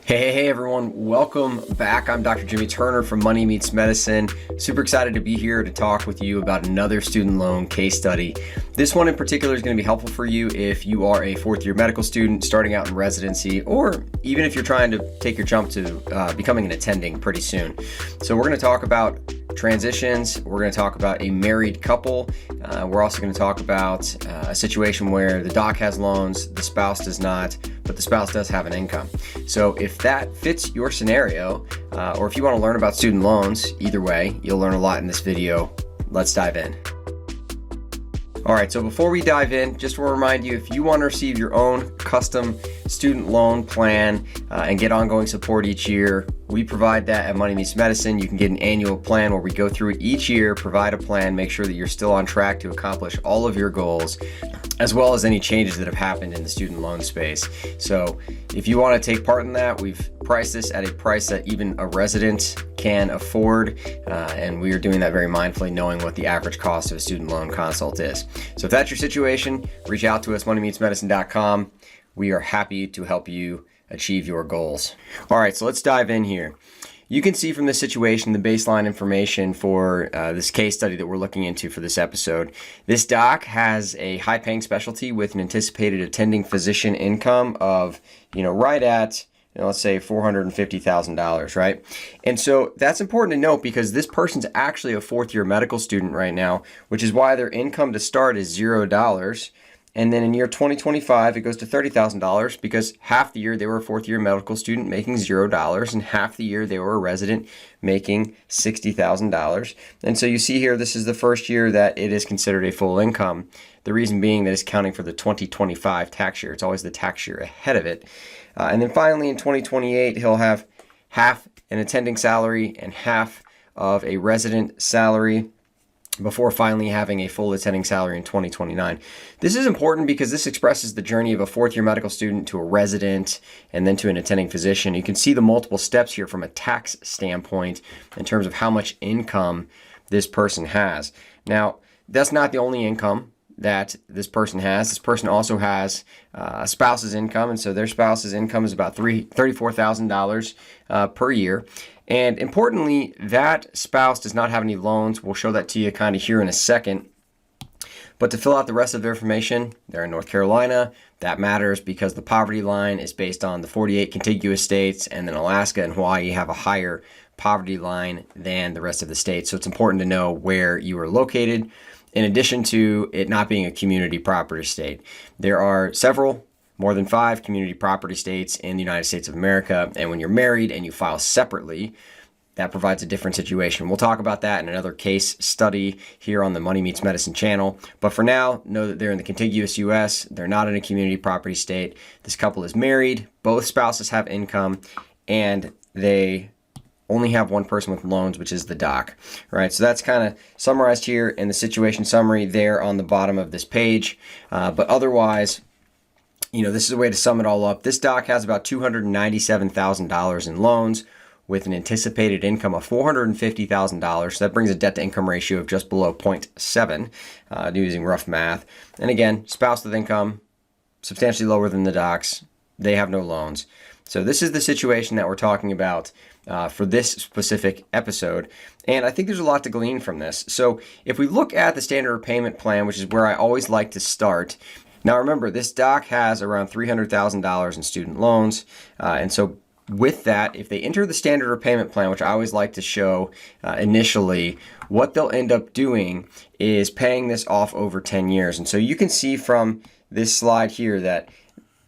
Hey everyone, welcome back. I'm Dr. Jimmy Turner from Money Meets Medicine. Super excited to be here to talk with you about another student loan case study. This one in particular is going to be helpful for you if you are a fourth year medical student starting out in residency, or even if you're trying to take your jump to becoming an attending pretty soon. So we're going to talk about transitions. We're going to talk about a married couple. We're also going to talk about a situation where the doc has loans, the spouse does not, but the spouse does have an income. So if that fits your scenario, or if you want to learn about student loans, either way, you'll learn a lot in this video. Let's dive in. All right, so before we dive in, just want to remind you, if you want to receive your own custom student loan plan and get ongoing support each year, we provide that at Money Meets Medicine. You can get an annual plan where we go through it each year, provide a plan, make sure that you're still on track to accomplish all of your goals, as well as any changes that have happened in the student loan space. So if you want to take part in that, we've priced this at a price that even a resident can afford, and we are doing that very mindfully, knowing what the average cost of a student loan consult is. So if that's your situation, reach out to us, moneymeetsmedicine.com. We are happy to help you achieve your goals. All right, so let's dive in here. You can see from this situation the baseline information for this case study that we're looking into for this episode. This doc has a high-paying specialty with an anticipated attending physician income of, right at, let's say $450,000, right? And so that's important to note because this person's actually a fourth-year medical student right now, which is why their income to start is $0. And then in year 2025, it goes to $30,000 because half the year they were a fourth-year medical student making $0, and half the year they were a resident making $60,000. And so you see here, this is the first year that it is considered a full income. The reason being that it's counting for the 2025 tax year. It's always the tax year ahead of it. And then finally in 2028, he'll have half an attending salary and half of a resident salary, before finally having a full attending salary in 2029. This is important because this expresses the journey of a fourth-year medical student to a resident and then to an attending physician. You can see the multiple steps here from a tax standpoint in terms of how much income this person has. Now, that's not the only income that this person has. This person also has a spouse's income, and so their spouse's income is about $34,000 per year. And importantly, that spouse does not have any loans. We'll show that to you kind of here in a second. But to fill out the rest of their information, they're in North Carolina. That matters because the poverty line is based on the 48 contiguous states, and then Alaska and Hawaii have a higher poverty line than the rest of the states. So it's important to know where you are located, in addition to it not being a community property state. There are more than 5 community property states in the United States of America. And when you're married and you file separately, that provides a different situation. We'll talk about that in another case study here on the Money Meets Medicine channel. But for now, know that they're in the contiguous U.S. They're not in a community property state. This couple is married. Both spouses have income, and they only have one person with loans, which is the doc, right? So that's kind of summarized here in the situation summary there on the bottom of this page. But otherwise, this is a way to sum it all up. This doc has about $297,000 in loans with an anticipated income of $450,000. So that brings a debt-to-income ratio of just below 0.7, using rough math. And again, spouse with income, substantially lower than the docs. They have no loans. So this is the situation that we're talking about for this specific episode. And I think there's a lot to glean from this. So if we look at the standard repayment plan, which is where I always like to start. Now remember, this doc has around $300,000 in student loans. And so with that, if they enter the standard repayment plan, which I always like to show initially, what they'll end up doing is paying this off over 10 years. And so you can see from this slide here that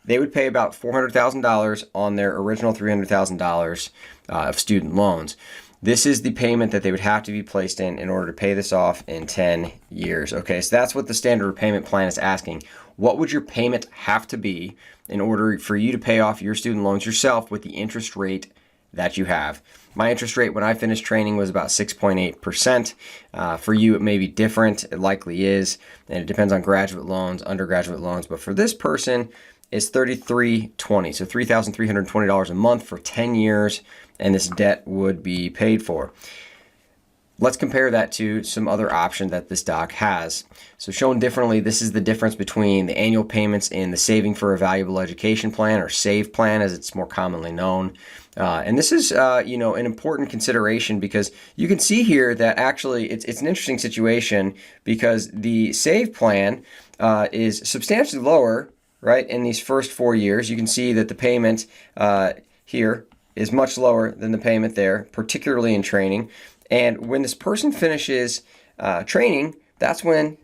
they would pay about $400,000 on their original $300,000 of student loans. This is the payment that they would have to be placed in order to pay this off in 10 years. Okay, so that's what the standard repayment plan is asking. What would your payment have to be in order for you to pay off your student loans yourself with the interest rate that you have? My interest rate when I finished training was about 6.8%. For you, it may be different. It likely is, and it depends on graduate loans, undergraduate loans. But for this person, it's $3,320, so $3,320 a month for 10 years, and this debt would be paid for. Let's compare that to some other option that this doc has. So shown differently, this is the difference between the annual payments in the Saving for a Valuable Education Plan, or SAVE plan as it's more commonly known. And this is an important consideration, because you can see here that actually it's an interesting situation, because the SAVE plan is substantially lower, right, in these first 4 years. You can see that the payment here is much lower than the payment there, particularly in training. And when this person finishes training, that's when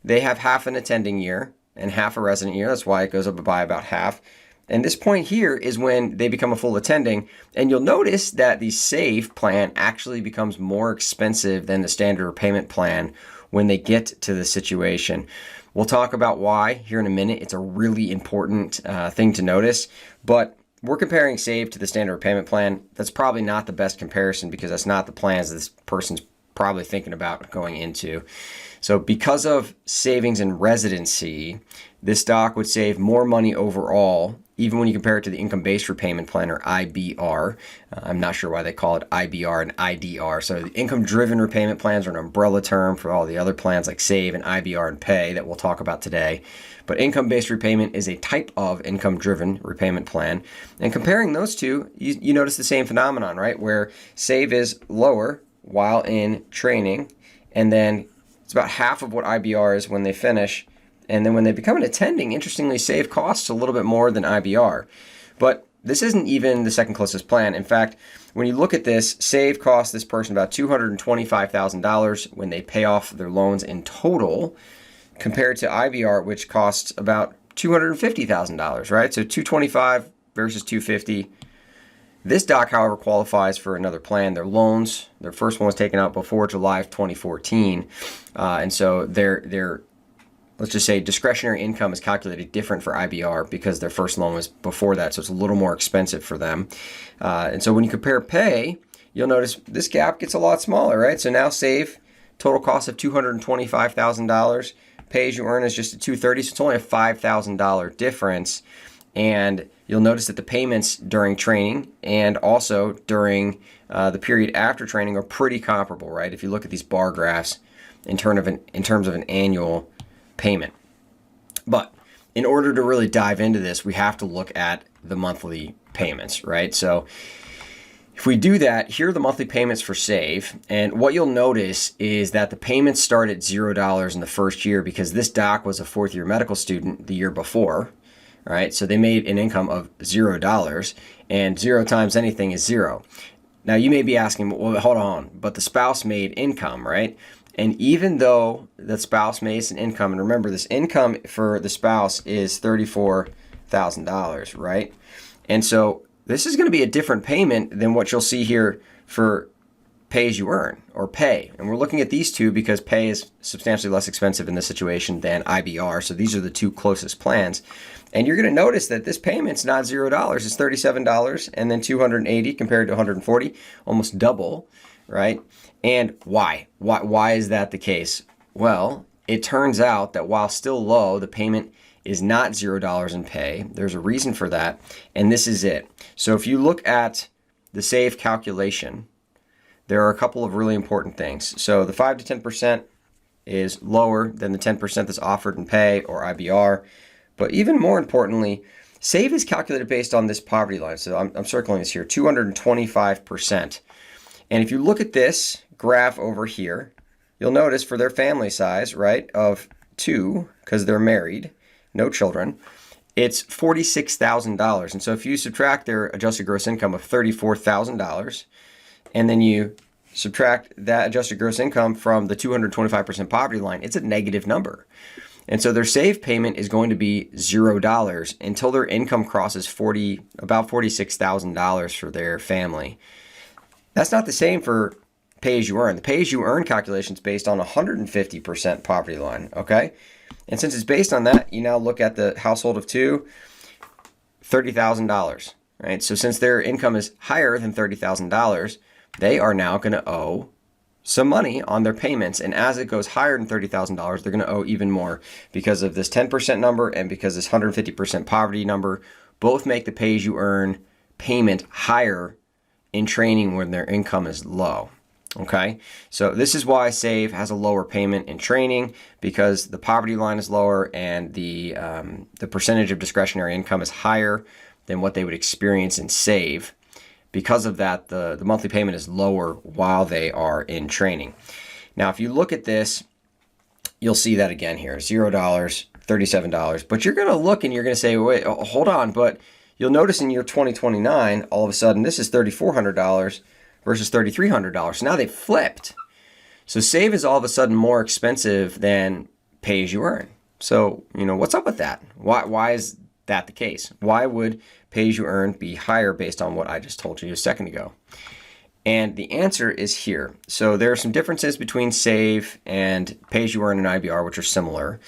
they have half an attending year and half a resident year. That's why it goes up by about half. And this point here is when they become a full attending. And you'll notice that the SAVE plan actually becomes more expensive than the standard repayment plan when they get to the situation. We'll talk about why here in a minute. It's a really important thing to notice. But we're comparing SAVE to the standard repayment plan. That's probably not the best comparison, because that's not the plans this person's probably thinking about going into. So because of savings in residency, this doc would save more money overall, even when you compare it to the income-based repayment plan, or IBR. I'm not sure why they call it IBR and IDR. So the income-driven repayment plans are an umbrella term for all the other plans like SAVE and IBR and PAY that we'll talk about today. But income-based repayment is a type of income-driven repayment plan. And comparing those two, you notice the same phenomenon, right? Where SAVE is lower while in training, and then it's about half of what IBR is when they finish. And then when they become an attending, interestingly, SAVE costs a little bit more than IBR. But this isn't even the second closest plan. In fact, when you look at this, SAVE costs this person about $225,000 when they pay off their loans in total, compared to IBR, which costs about $250,000, right? So $225 versus $250. This doc, however, qualifies for another plan. Their loans, their first one was taken out before July of 2014. And so their let's just say discretionary income is calculated different for IBR, because their first loan was before that, so it's a little more expensive for them. And so when you compare pay, you'll notice this gap gets a lot smaller, right? So now SAVE, total cost of $225,000. Pay as you earn is just a $230,000, so it's only a $5,000 difference. And you'll notice that the payments during training and also during the period after training are pretty comparable, right? If you look at these bar graphs in terms of an annual payment. But in order to really dive into this, we have to look at the monthly payments, right? So if we do that, here are the monthly payments for SAVE. And what you'll notice is that the payments start at $0 in the first year, because this doc was a fourth-year medical student the year before, right? So they made an income of $0, and 0 times anything is 0. Now you may be asking, well, hold on, but the spouse made income, right? And even though the spouse makes an income, and remember, this income for the spouse is $34,000, right? And so this is going to be a different payment than what you'll see here for pay as you earn, or pay. And we're looking at these two because pay is substantially less expensive in this situation than IBR. So these are the two closest plans. And you're going to notice that this payment's not $0, it's $37, and then $280 compared to $140, almost double, right? And why? Why is that the case? Well, it turns out that while still low, the payment is not $0 in pay. There's a reason for that, and this is it. So if you look at the SAVE calculation, there are a couple of really important things. So the 5 to 10% is lower than the 10% that's offered in pay or IBR. But even more importantly, SAVE is calculated based on this poverty line. So I'm circling this here, 225%. And if you look at this graph over here, you'll notice for their family size, right, of 2, because they're married, no children, it's $46,000. And so if you subtract their adjusted gross income of $34,000, and then you subtract that adjusted gross income from the 225% poverty line, it's a negative number. And so their SAVE payment is going to be $0 until their income crosses about $46,000 for their family. That's not the same for pay as you earn. The pay as you earn calculation is based on 150% poverty line, okay? And since it's based on that, you now look at the household of 2, $30,000, right? So since their income is higher than $30,000, they are now going to owe some money on their payments. And as it goes higher than $30,000, they're going to owe even more because of this 10% number and because this 150% poverty number both make the pay as you earn payment higher in training when their income is low. Okay, so this is why SAVE has a lower payment in training, because the poverty line is lower and the percentage of discretionary income is higher than what they would experience in SAVE. Because of that, the monthly payment is lower while they are in training. Now, if you look at this, you'll see that again here, $0, $37. But you're going to look and you're going to say, wait, hold on. But you'll notice in year 2029, all of a sudden, this is $3,400 versus $3,300. So now they've flipped. So SAVE is all of a sudden more expensive than pay as you earn. So, what's up with that? Why is that the case? Why would pay as you earn be higher based on what I just told you a second ago? And the answer is here. So there are some differences between SAVE and pay as you earn and IBR, which are similar.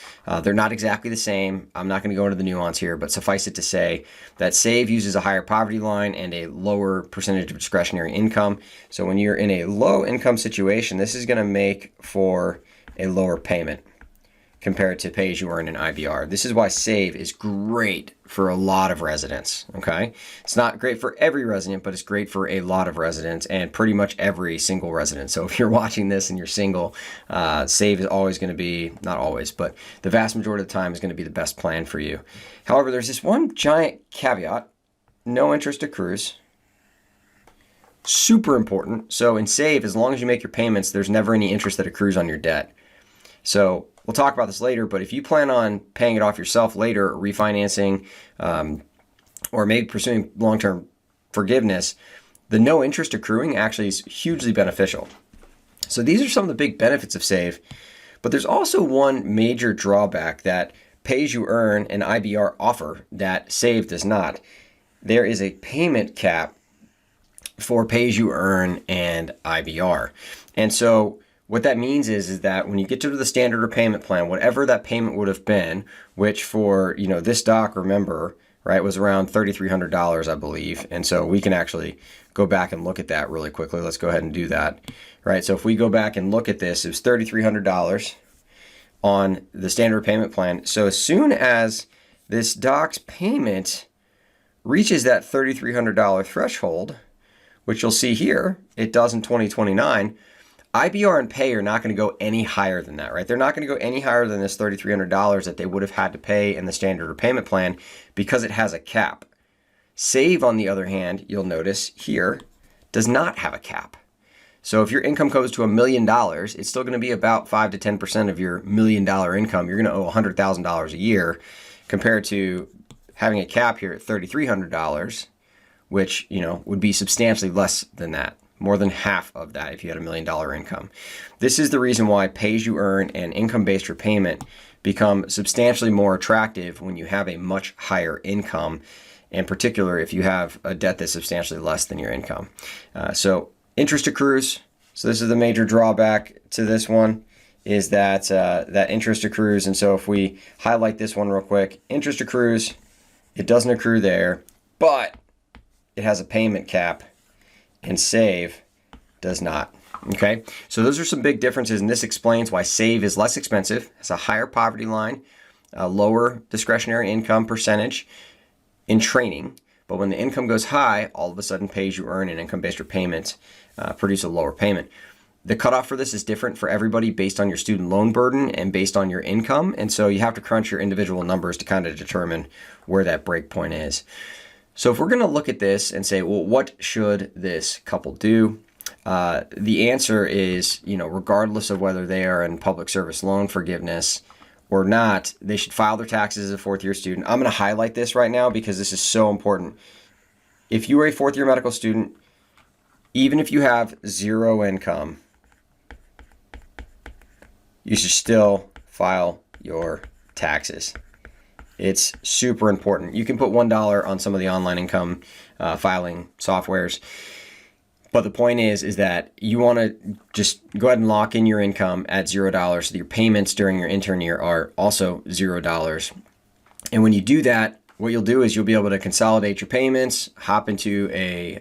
They're not exactly the same. I'm not going to go into the nuance here, but suffice it to say that SAVE uses a higher poverty line and a lower percentage of discretionary income. So when you're in a low income situation, this is going to make for a lower payment compared to pay as you earn in IBR. This is why SAVE is great for a lot of residents, okay? It's not great for every resident, but it's great for a lot of residents and pretty much every single resident. So if you're watching this and you're single, SAVE is always going to be, not always, but the vast majority of the time is going to be the best plan for you. However, there's this one giant caveat: no interest accrues. Super important. So in SAVE, as long as you make your payments, there's never any interest that accrues on your debt. So we'll talk about this later, but if you plan on paying it off yourself later, or refinancing, or maybe pursuing long-term forgiveness, the no interest accruing actually is hugely beneficial. So these are some of the big benefits of SAVE, but there's also one major drawback that pay as you earn and IBR offer that SAVE does not. There is a payment cap for pay as you earn and IBR. And so what that means is that when you get to the standard or payment plan, whatever that payment would have been, which for this doc, remember, right, was around $3,300, I believe. And so we can actually go back and look at that really quickly. Let's go ahead and do that, right? So if we go back and look at this, it was $3,300 on the standard payment plan. So as soon as this doc's payment reaches that $3,300 threshold, which you'll see here, it does in 2029, IBR and pay are not going to go any higher than that, right? They're not going to go any higher than this $3,300 that they would have had to pay in the standard or payment plan because it has a cap. SAVE, on the other hand, you'll notice here, does not have a cap. So if your income goes to $1 million, it's still going to be about 5 to 10% of your $1 million income. You're going to owe $100,000 a year compared to having a cap here at $3,300, which, would be substantially less than that. More than half of that if you had $1 million income. This is the reason why pay as you earn and income-based repayment become substantially more attractive when you have a much higher income, in particular if you have a debt that's substantially less than your income. So interest accrues. So this is the major drawback to this one, is that that interest accrues. And so if we highlight this one real quick, interest accrues, it doesn't accrue there, but it has a payment cap, and SAVE does not. Okay, so those are some big differences, and this explains why SAVE is less expensive, has a higher poverty line, a lower discretionary income percentage in training, but when the income goes high, all of a sudden pay as you earn and income-based repayments produce a lower payment. The cutoff for this is different for everybody based on your student loan burden and based on your income, and so you have to crunch your individual numbers to kind of determine where that break point is. So if we're going to look at this and say, well, what should this couple do? The answer is, regardless of whether they are in public service loan forgiveness or not, they should file their taxes as a fourth-year student. I'm going to highlight this right now because this is so important. If you are a fourth-year medical student, even if you have zero income, you should still file your taxes. It's super important. You can put $1 on some of the online income filing softwares. But the point is that you want to just go ahead and lock in your income at $0 so that your payments during your intern year are also $0. And when you do that, what you'll do is you'll be able to consolidate your payments, hop into a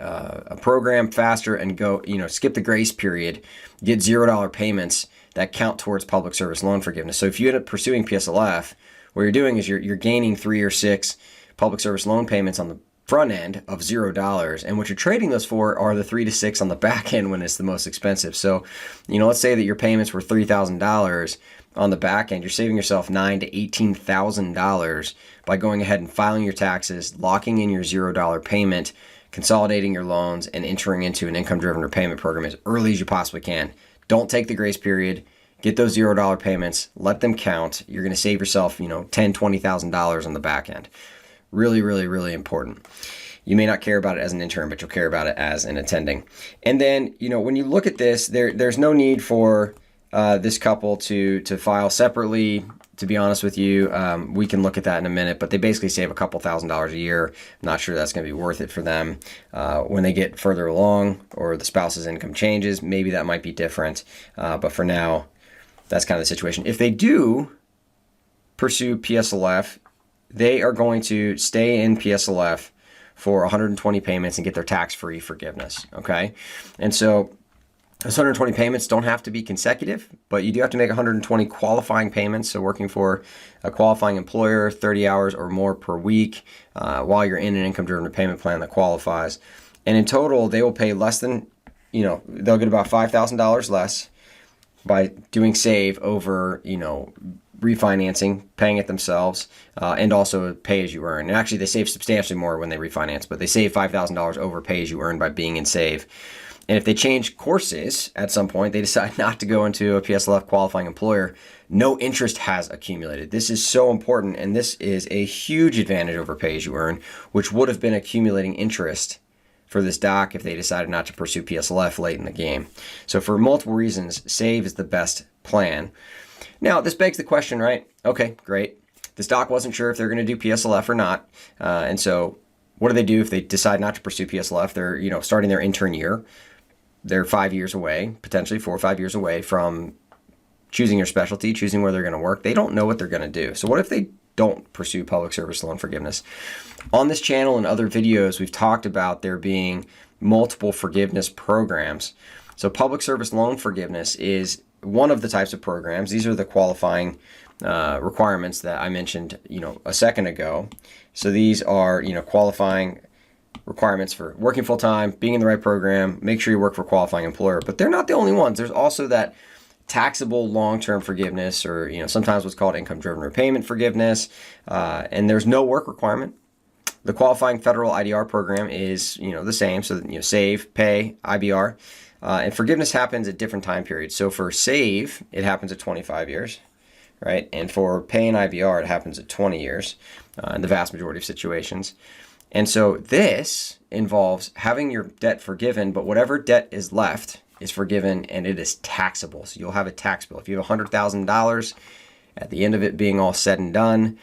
program faster, and go, skip the grace period, get $0 payments that count towards public service loan forgiveness. So if you end up pursuing PSLF, what you're doing is you're gaining 3 or 6 public service loan payments on the front end of $0, and what you're trading those for are the 3 to 6 on the back end when it's the most expensive. So, let's say that your payments were $3,000 on the back end. You're saving yourself $9,000 to $18,000 by going ahead and filing your taxes, locking in your $0 payment, consolidating your loans, and entering into an income-driven repayment program as early as you possibly can. Don't take the grace period. Get those $0 payments. Let them count. You're going to save yourself, $10,000, $20,000 on the back end. Really, really, really important. You may not care about it as an intern, but you'll care about it as an attending. And then, when you look at this, there's no need for this couple to file separately. To be honest with you, we can look at that in a minute, but they basically save a couple $1,000s a year. I'm not sure that's going to be worth it for them. When they get further along or the spouse's income changes, maybe that might be different. But for now, that's kind of the situation. If they do pursue PSLF, they are going to stay in PSLF for 120 payments and get their tax-free forgiveness, okay? And so those 120 payments don't have to be consecutive, but you do have to make 120 qualifying payments, so working for a qualifying employer, 30 hours or more per week while you're in an income-driven repayment plan that qualifies. And in total, they will pay less than, they'll get about $5,000 less by doing SAVE over, refinancing, paying it themselves, and also pay as you earn. And actually, they save substantially more when they refinance, but they save $5,000 over pay as you earn by being in SAVE. And if they change courses at some point, they decide not to go into a PSLF qualifying employer, no interest has accumulated. This is so important, and this is a huge advantage over pay as you earn, which would have been accumulating interest for this doc if they decided not to pursue PSLF late in the game. So for multiple reasons, SAVE is the best plan. Now, this begs the question, right? Okay, great. This doc wasn't sure if they're going to do PSLF or not. And so what do they do if they decide not to pursue PSLF? They're, starting their intern year. They're 5 years away, potentially 4 or 5 years away from choosing your specialty, choosing where they're going to work. They don't know what they're going to do. So what if they don't pursue public service loan forgiveness? On this channel and other videos, we've talked about there being multiple forgiveness programs. So public service loan forgiveness is one of the types of programs. These are the qualifying requirements that I mentioned, a second ago. So these are, qualifying requirements for working full-time, being in the right program, make sure you work for a qualifying employer. But they're not the only ones. There's also that taxable long-term forgiveness, or sometimes what's called income-driven repayment forgiveness, and there's no work requirement. The qualifying federal IDR program is the same, so SAVE, pay, IBR, and forgiveness happens at different time periods. So for SAVE, it happens at 25 years, right? And for pay and IBR, it happens at 20 years in the vast majority of situations. And so this involves having your debt forgiven, but whatever debt is left is forgiven, and it is taxable. So you'll have a tax bill. If you have $100,000, at the end of it being all said and done,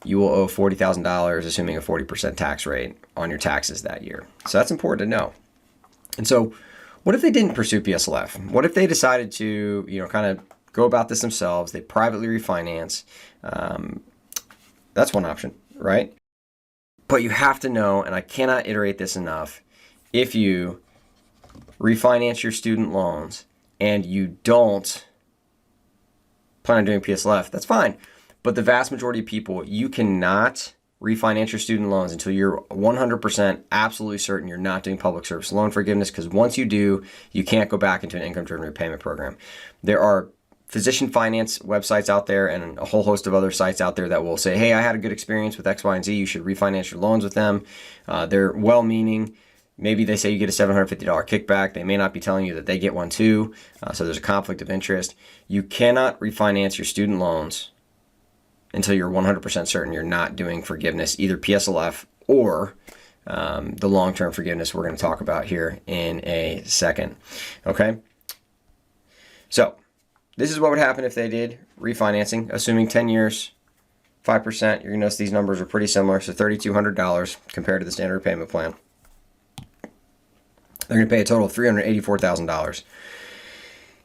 you will owe $40,000, assuming a 40% tax rate on your taxes that year. So that's important to know. And so what if they didn't pursue PSLF? What if they decided to, kind of go about this themselves? They privately refinance. That's one option, right? But you have to know, and I cannot iterate this enough, if you refinance your student loans and you don't plan on doing PSLF, that's fine. But the vast majority of people, you cannot refinance your student loans until you're 100% absolutely certain you're not doing public service loan forgiveness, because once you do, you can't go back into an income-driven repayment program. There are physician finance websites out there and a whole host of other sites out there that will say, hey, I had a good experience with X, Y, and Z. You should refinance your loans with them. They're well-meaning. Maybe they say you get a $750 kickback. They may not be telling you that they get one too. So there's a conflict of interest. You cannot refinance your student loans until you're 100% certain you're not doing forgiveness, either PSLF or the long-term forgiveness we're going to talk about here in a second. Okay? So this is what would happen if they did refinancing, assuming 10 years, 5%. You're going to notice these numbers are pretty similar, so $3,200 compared to the standard payment plan. They're going to pay a total of $384,000.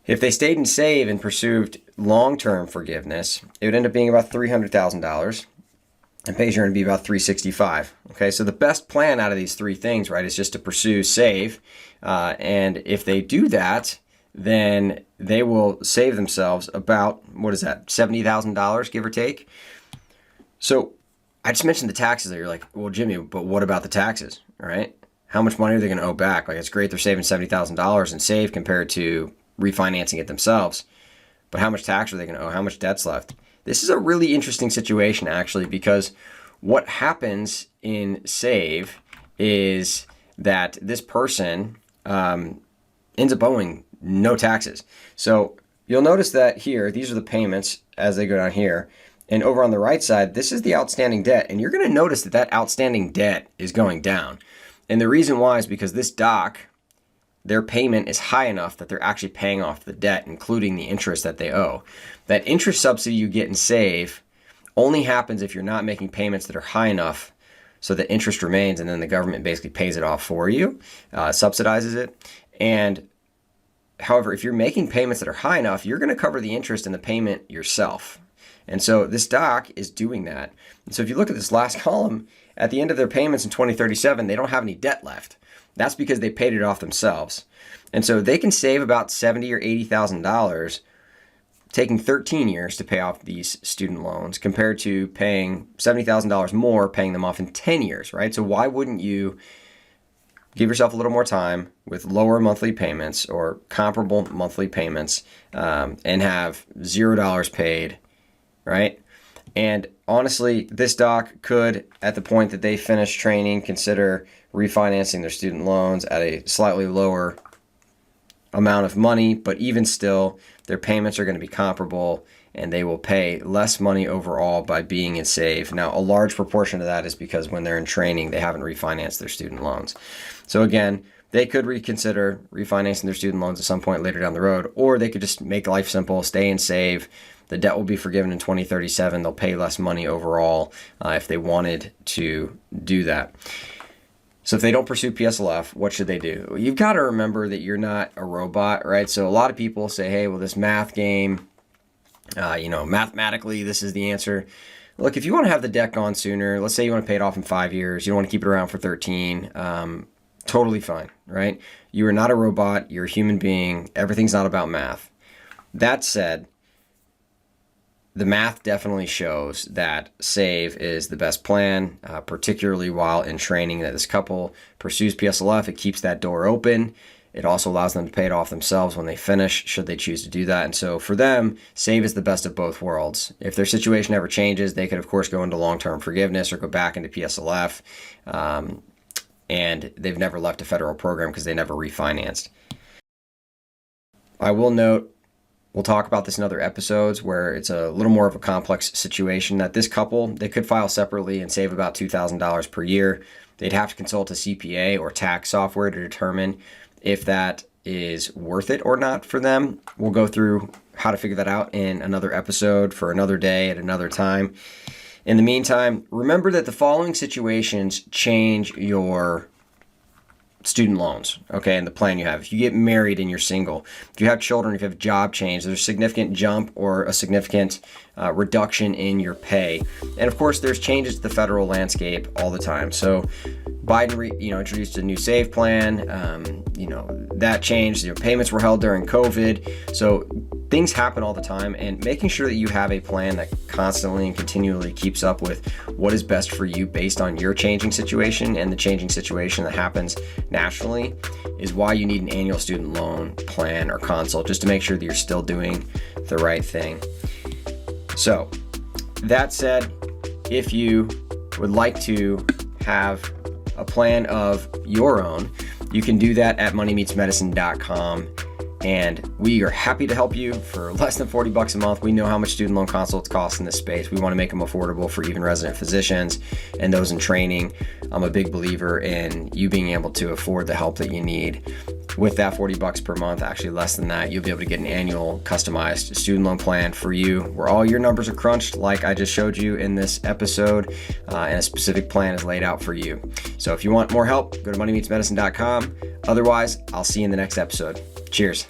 If they stayed in SAVE and pursued long-term forgiveness, it would end up being about $300,000, and pays are going to be about $365,000. Okay, so the best plan out of these three things, right, is just to pursue SAVE, and if they do that, then they will save themselves about, $70,000, give or take. So I just mentioned the taxes that you're like, well, Jimmy, but what about the taxes, right? How much money are they going to owe back? Like, it's great they're saving $70,000 in save compared to refinancing it themselves. But how much tax are they going to owe? How much debt's left? This is a really interesting situation, actually, because what happens in save is that this person ends up owing no taxes. So you'll notice that here, these are the payments as they go down here. And over on the right side, this is the outstanding debt. And you're going to notice that that outstanding debt is going down. And the reason why is because this doc, their payment is high enough that they're actually paying off the debt, including the interest that they owe. That interest subsidy you get in save only happens if you're not making payments that are high enough so that interest remains, and then the government basically pays it off for you, subsidizes it. And however, if you're making payments that are high enough, you're going to cover the interest in the payment yourself. And so this doc is doing that. And so if you look at this last column, at the end of their payments in 2037, they don't have any debt left. That's because they paid it off themselves. And so they can save about $70,000 or $80,000 taking 13 years to pay off these student loans compared to paying $70,000 more, paying them off in 10 years, right? So why wouldn't you give yourself a little more time with lower monthly payments or comparable monthly payments and have $0 paid, right? And honestly, this doc could, at the point that they finish training, consider refinancing their student loans at a slightly lower amount of money, but even still, their payments are going to be comparable and they will pay less money overall by being in save. Now, a large proportion of that is because when they're in training, they haven't refinanced their student loans. So again, they could reconsider refinancing their student loans at some point later down the road, or they could just make life simple, stay in save. The debt will be forgiven in 2037. They'll pay less money overall if they wanted to do that. So if they don't pursue PSLF, what should they do? You've got to remember that you're not a robot, right? So a lot of people say, hey, well, this math game, mathematically, this is the answer. Look, if you want to have the debt gone sooner, let's say you want to pay it off in 5 years, you don't want to keep it around for 13, totally fine, right? You are not a robot. You're a human being. Everything's not about math. That said, the math definitely shows that save is the best plan, particularly while in training, that this couple pursues PSLF. It keeps that door open. It also allows them to pay it off themselves when they finish, should they choose to do that. And so for them, save is the best of both worlds. If their situation ever changes, they could, of course, go into long-term forgiveness or go back into PSLF. And they've never left a federal program because they never refinanced. I will note, we'll talk about this in other episodes where it's a little more of a complex situation, that this couple, they could file separately and save about $2,000 per year. They'd have to consult a CPA or tax software to determine if that is worth it or not for them. We'll go through how to figure that out in another episode for another day at another time. In the meantime, remember that the following situations change your student loans, okay, and the plan you have. If you get married and you're single, if you have children, if you have a job change, there's a significant jump or a significant reduction in your pay. And of course, there's changes to the federal landscape all the time. So Biden, introduced a new save plan. That changed. Payments were held during COVID. So things happen all the time, and making sure that you have a plan that constantly and continually keeps up with what is best for you based on your changing situation and the changing situation that happens nationally is why you need an annual student loan plan or consult, just to make sure that you're still doing the right thing. So that said, if you would like to have a plan of your own, you can do that at moneymeetsmedicine.com. And we are happy to help you for less than $40 a month. We know how much student loan consults cost in this space. We want to make them affordable for even resident physicians and those in training. I'm a big believer in you being able to afford the help that you need. With that $40 per month, actually less than that, you'll be able to get an annual customized student loan plan for you where all your numbers are crunched like I just showed you in this episode, and a specific plan is laid out for you. So if you want more help, go to moneymeetsmedicine.com. Otherwise, I'll see you in the next episode. Cheers.